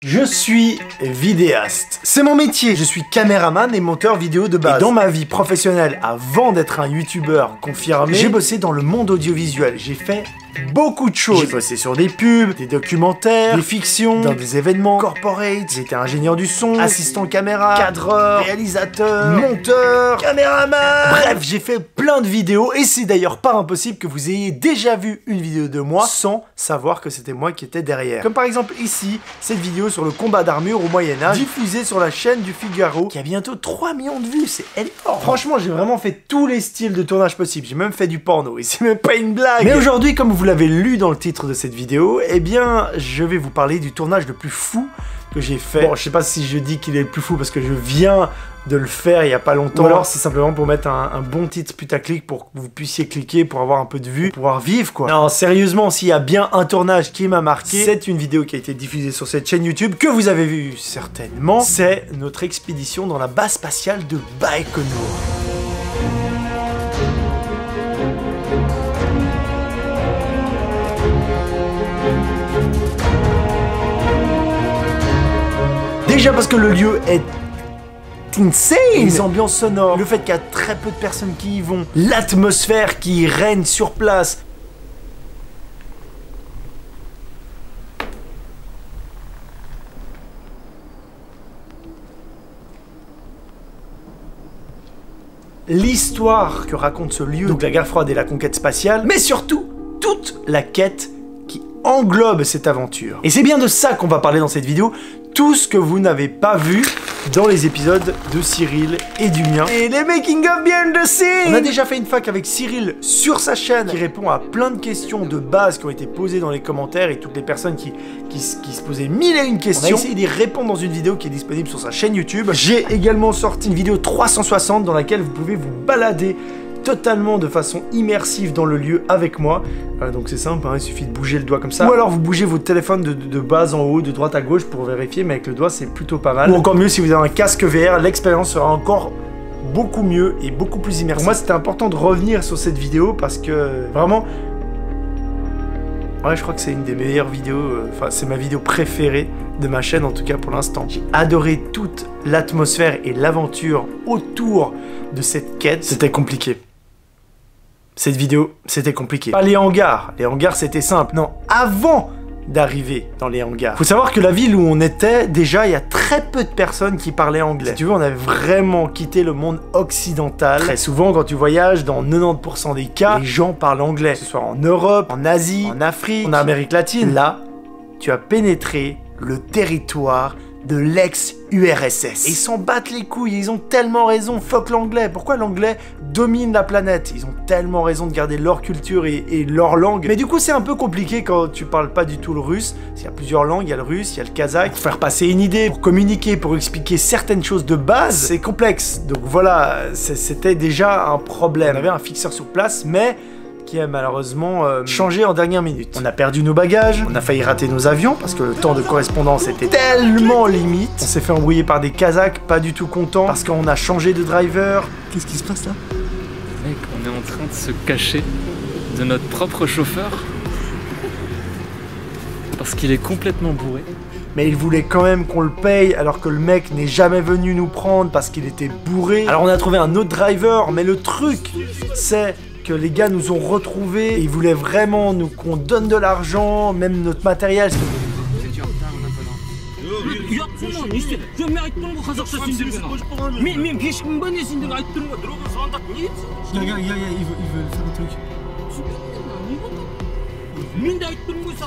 Je suis vidéaste. C'est mon métier. Je suis caméraman et monteur vidéo de base. Et dans ma vie professionnelle, avant d'être un youtubeur confirmé, j'ai bossé dans le monde audiovisuel. J'ai fait beaucoup de choses. J'ai bossé sur des pubs, des documentaires, des fictions, dans des événements corporate. J'étais ingénieur du son, assistant caméra, cadreur, réalisateur, monteur, caméraman. Bref, j'ai fait plein de vidéos et c'est d'ailleurs pas impossible que vous ayez déjà vu une vidéo de moi sans savoir que c'était moi qui étais derrière. Comme par exemple ici, cette vidéo sur le combat d'armure au Moyen-Âge, diffusée sur la chaîne du Figaro, qui a bientôt 3 millions de vues. C'est énorme. Franchement, j'ai vraiment fait tous les styles de tournage possibles. J'ai même fait du porno et c'est même pas une blague. Mais aujourd'hui, comme vous l'avez lu dans le titre de cette vidéo, eh bien, je vais vous parler du tournage le plus fou que j'ai fait. Bon, je sais pas si je dis qu'il est le plus fou parce que je viens de le faire il y a pas longtemps. Ou alors c'est simplement pour mettre un bon titre putaclic pour que vous puissiez cliquer pour avoir un peu de vues, pour pouvoir vivre quoi. Non, sérieusement, s'il y a bien un tournage qui m'a marqué, c'est une vidéo qui a été diffusée sur cette chaîne YouTube que vous avez vu certainement. C'est notre expédition dans la base spatiale de Baïkonour. Déjà parce que le lieu est insane. Les ambiances sonores, le fait qu'il y a très peu de personnes qui y vont, l'atmosphère qui règne sur place. L'histoire que raconte ce lieu, donc la guerre froide et la conquête spatiale, mais surtout toute la quête qui englobe cette aventure. Et c'est bien de ça qu'on va parler dans cette vidéo. Tout ce que vous n'avez pas vu dans les épisodes de Cyril et du mien. Et les making of behind the scenes. On a déjà fait une fac avec Cyril sur sa chaîne qui répond à plein de questions de base qui ont été posées dans les commentaires et toutes les personnes qui se posaient mille et une questions. On a essayé d'y répondre dans une vidéo qui est disponible sur sa chaîne YouTube. J'ai également sorti une vidéo 360 dans laquelle vous pouvez vous balader totalement de façon immersive dans le lieu avec moi. Donc c'est simple, hein, il suffit de bouger le doigt comme ça. Ou alors vous bougez votre téléphone de bas en haut, de droite à gauche pour vérifier, mais avec le doigt c'est plutôt pas mal. Ou encore mieux si vous avez un casque VR, l'expérience sera encore beaucoup mieux et beaucoup plus immersive. Pour moi c'était important de revenir sur cette vidéo parce que vraiment... Ouais, je crois que c'est une des meilleures vidéos, enfin c'est ma vidéo préférée de ma chaîne en tout cas pour l'instant. J'ai adoré toute l'atmosphère et l'aventure autour de cette quête. C'était compliqué. Cette vidéo, c'était compliqué. Pas les hangars c'était simple. Non, avant d'arriver dans les hangars. Faut savoir que la ville où on était, déjà, il y a très peu de personnes qui parlaient anglais. Si tu veux, on avait vraiment quitté le monde occidental. Très souvent, quand tu voyages, dans 90% des cas, les gens parlent anglais. Que ce soit en Europe, en Asie, en Afrique, en Amérique latine. Là, tu as pénétré le territoire de l'ex-URSS. Et ils s'en battent les couilles, ils ont tellement raison, fuck l'anglais. Pourquoi l'anglais domine la planète? Ils ont tellement raison de garder leur culture et leur langue. Mais du coup, c'est un peu compliqué quand tu parles pas du tout le russe. Il y a plusieurs langues, il y a le russe, il y a le kazakh. Pour faire passer une idée, pour communiquer, pour expliquer certaines choses de base, c'est complexe. Donc voilà, c'était déjà un problème. On avait un fixeur sur place, mais qui a malheureusement changé en dernière minute. On a perdu nos bagages, on a failli rater nos avions parce que le temps de correspondance était tellement limite. On s'est fait embrouiller par des Kazakhs, pas du tout contents parce qu'on a changé de driver. Qu'est-ce qui se passe là? Mec, on est en train de se cacher de notre propre chauffeur parce qu'il est complètement bourré. Mais il voulait quand même qu'on le paye alors que le mec n'est jamais venu nous prendre parce qu'il était bourré. Alors on a trouvé un autre driver, mais le truc c'est que les gars nous ont retrouvés et ils voulaient vraiment qu'on donne de l'argent, même notre matériel. C'est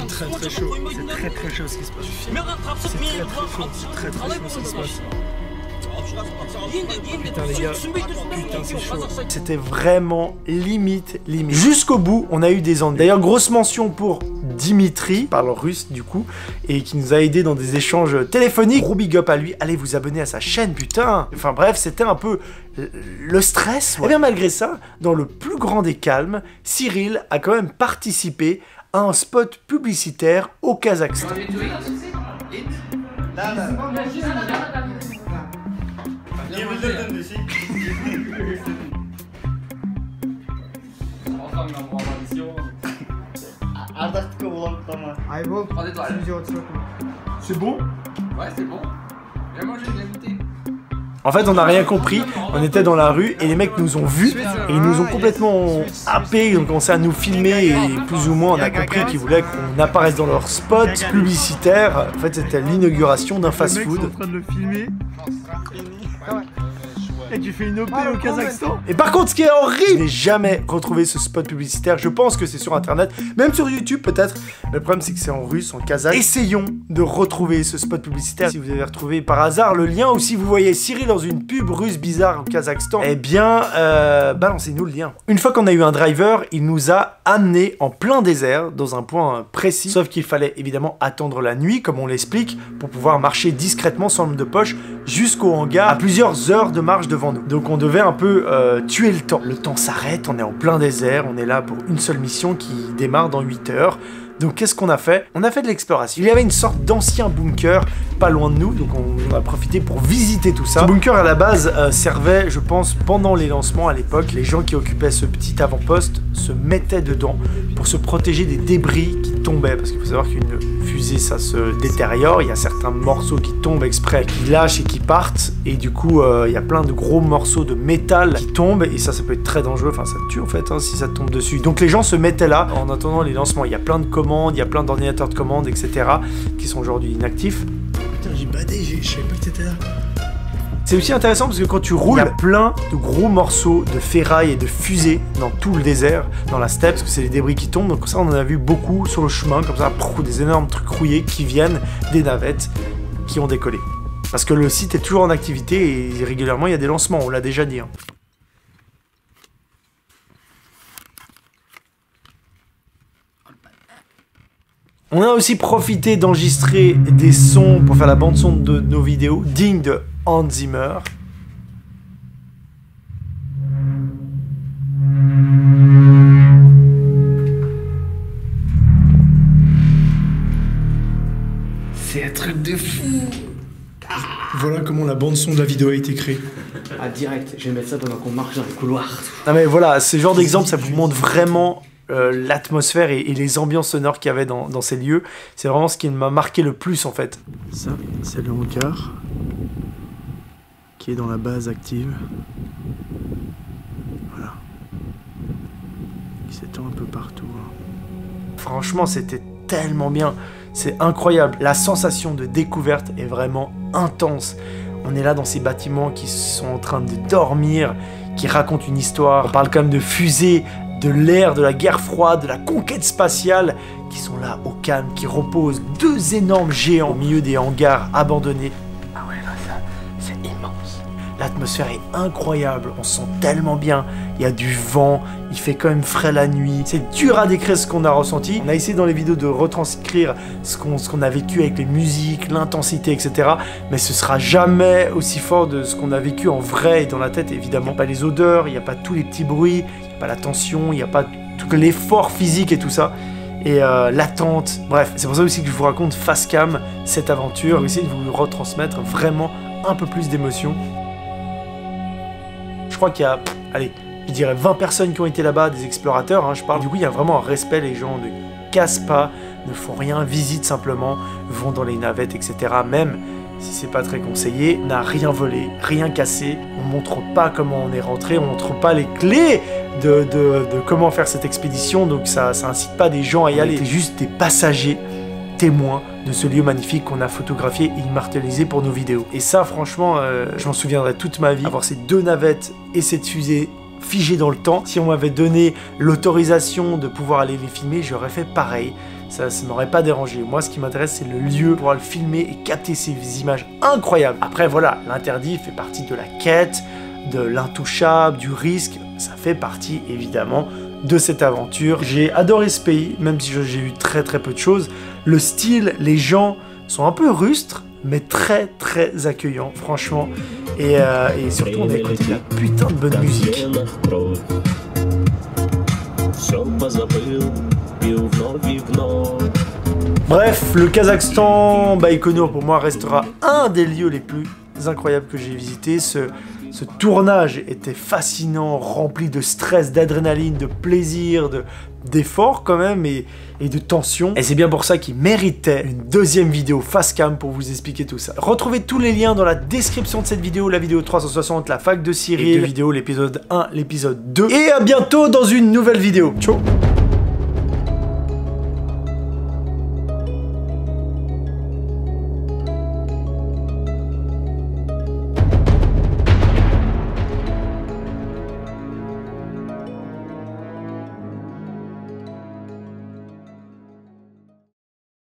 très chaud, c'est très chaud ce qui se passe. C'est très chaud ce qui se passe. Putain les gars, putain c'est chaud. C'était vraiment limite. Jusqu'au bout, on a eu des ennuis. D'ailleurs, grosse mention pour Dimitri, parle russe du coup, et qui nous a aidé dans des échanges téléphoniques. Gros big up à lui, allez vous abonner à sa chaîne, putain. Enfin bref, c'était un peu le stress. Ouais. Et bien malgré ça, dans le plus grand des calmes, Cyril a quand même participé à un spot publicitaire au Kazakhstan. C'est bon? Ouais, c'est bon. Viens manger, viens goûter. En fait, on n'a rien compris, on était dans la rue et les mecs nous ont vus et ils nous ont complètement happés, ils ont commencé à nous filmer et plus ou moins on a compris qu'ils voulaient qu'on apparaisse dans leur spot publicitaire. En fait, c'était l'inauguration d'un fast-food. en train de le filmer. Et tu fais une OP au Kazakhstan. Et par contre, ce qui est horrible, je n'ai jamais retrouvé ce spot publicitaire. Je pense que c'est sur internet, même sur YouTube peut-être. Mais le problème, c'est que c'est en russe, en kazakh. Essayons de retrouver ce spot publicitaire. Si vous avez retrouvé par hasard le lien ou si vous voyez Cyril dans une pub russe bizarre au Kazakhstan, eh bien, balancez-nous le lien. Une fois qu'on a eu un driver, il nous a amené en plein désert, dans un point précis. Sauf qu'il fallait évidemment attendre la nuit, comme on l'explique, pour pouvoir marcher discrètement sans lampe de poche jusqu'au hangar, à plusieurs heures de marche devant nous. Donc on devait un peu tuer le temps. Le temps s'arrête, on est en plein désert, on est là pour une seule mission qui démarre dans 8 heures. Donc qu'est-ce qu'on a fait? On a fait de l'exploration. Il y avait une sorte d'ancien bunker pas loin de nous, donc on a profité pour visiter tout ça. Ce bunker à la base servait, je pense, pendant les lancements à l'époque, les gens qui occupaient ce petit avant-poste se mettaient dedans pour se protéger des débris qui tombaient, parce qu'il faut savoir qu'une fusée ça se détériore, il y a certains morceaux qui tombent exprès, qui lâchent et qui partent, et du coup il y a plein de gros morceaux de métal qui tombent, et ça peut être très dangereux, enfin ça te tue en fait hein, si ça te tombe dessus. Donc les gens se mettaient là en attendant les lancements. Il y a plein de commandes, il y a plein d'ordinateurs de commande, etc. qui sont aujourd'hui inactifs. Putain, j'ai badé, je savais pas que t'étais là. C'est aussi intéressant parce que quand tu roules, il y a plein de gros morceaux de ferraille et de fusées dans tout le désert, dans la steppe, parce que c'est les débris qui tombent. Donc ça, on en a vu beaucoup sur le chemin, comme ça, des énormes trucs rouillés qui viennent des navettes qui ont décollé. Parce que le site est toujours en activité et régulièrement, il y a des lancements, on l'a déjà dit. Hein. On a aussi profité d'enregistrer des sons pour faire la bande-son de nos vidéos, dignes de Hans Zimmer. C'est un truc de fou. Voilà comment la bande-son de la vidéo a été créée. Ah, direct, je vais mettre ça pendant qu'on marche dans les couloirs. Non mais voilà, ce genre d'exemple, ça vous montre vraiment l'atmosphère et les ambiances sonores qu'il y avait dans ces lieux. C'est vraiment ce qui m'a marqué le plus en fait. Ça, c'est le hangar qui est dans la base active. Voilà. Il s'étend un peu partout. Hein. Franchement, c'était tellement bien. C'est incroyable. La sensation de découverte est vraiment intense. On est là dans ces bâtiments qui sont en train de dormir, qui racontent une histoire. On parle quand même de fusées, de l'ère, de la guerre froide, de la conquête spatiale, qui sont là au calme, qui reposent deux énormes géants au milieu des hangars abandonnés. Ah ouais, là, ça, c'est immense. L'atmosphère est incroyable, on se sent tellement bien, il y a du vent, il fait quand même frais la nuit. C'est dur à décrire ce qu'on a ressenti. On a essayé dans les vidéos de retranscrire ce qu'on a vécu avec les musiques, l'intensité, etc. Mais ce sera jamais aussi fort de ce qu'on a vécu en vrai et dans la tête, évidemment. Pas les odeurs, il n'y a pas tous les petits bruits, pas la tension, il n'y a pas tout l'effort physique et tout ça, et l'attente, bref, c'est pour ça aussi que je vous raconte face cam cette aventure, pour essayer de vous retransmettre vraiment un peu plus d'émotion. Je crois qu'il y a, allez, je dirais 20 personnes qui ont été là-bas, des explorateurs, hein, je parle, du coup il y a vraiment un respect, les gens ne cassent pas, ne font rien, visitent simplement, vont dans les navettes, etc. Même si c'est pas très conseillé, on n'a rien volé, rien cassé, on montre pas comment on est rentré, on montre pas les clés de comment faire cette expédition, donc ça incite pas des gens à y aller, c'est juste des passagers témoins de ce lieu magnifique qu'on a photographié et immortalisé pour nos vidéos. Et ça franchement, je m'en souviendrai toute ma vie, avoir ces deux navettes et cette fusée figée dans le temps. Si on m'avait donné l'autorisation de pouvoir aller les filmer, j'aurais fait pareil. Ça m'aurait pas dérangé. Moi, ce qui m'intéresse, c'est le lieu, pouvoir le filmer et capter ces images incroyables. Après, voilà, l'interdit fait partie de la quête, de l'intouchable, du risque. Ça fait partie, évidemment, de cette aventure. J'ai adoré ce pays, même si j'ai eu très peu de choses. Le style, les gens sont un peu rustres, mais très accueillants, franchement. Et surtout, on a écouté de la putain de bonne musique. Bref, le Kazakhstan, Baïkonour pour moi restera un des lieux les plus incroyables que j'ai visité. Ce Ce tournage était fascinant, rempli de stress, d'adrénaline, de plaisir, d'effort quand même et de tension. Et c'est bien pour ça qu'il méritait une deuxième vidéo face cam pour vous expliquer tout ça. Retrouvez tous les liens dans la description de cette vidéo, la vidéo 360, la fac de Cyril, les deux vidéos, l'épisode 1, l'épisode 2. Et à bientôt dans une nouvelle vidéo. Ciao.